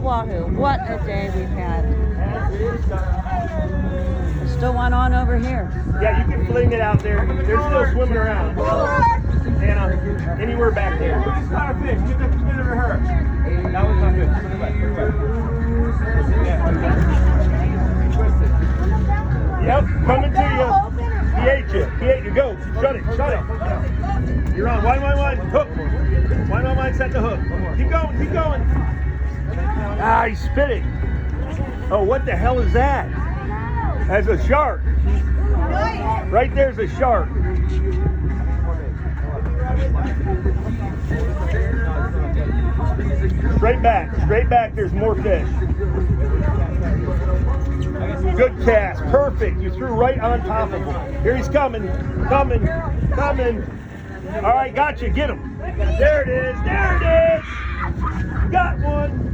Poppa Wahoo. What a day we've had. There's still one on over here. Yeah, you can fling it out there. They're still swimming around. Anna, anywhere back there. Who just caught a fish? Get that spinner to her. That was not good. Put it back. Yep, coming to you. He ate you. He ate you. Go. Shut it. Shut it. You're on. Wine. Hook. Wine. Set the hook. Keep going. Keep going. Ah, he's spitting. Oh, what the hell is that? That's a shark. Right there's a shark. Straight back, there's more fish. Good cast, perfect. You threw right on top of him. Here he's coming. All right, gotcha, get him. There it is. Got one.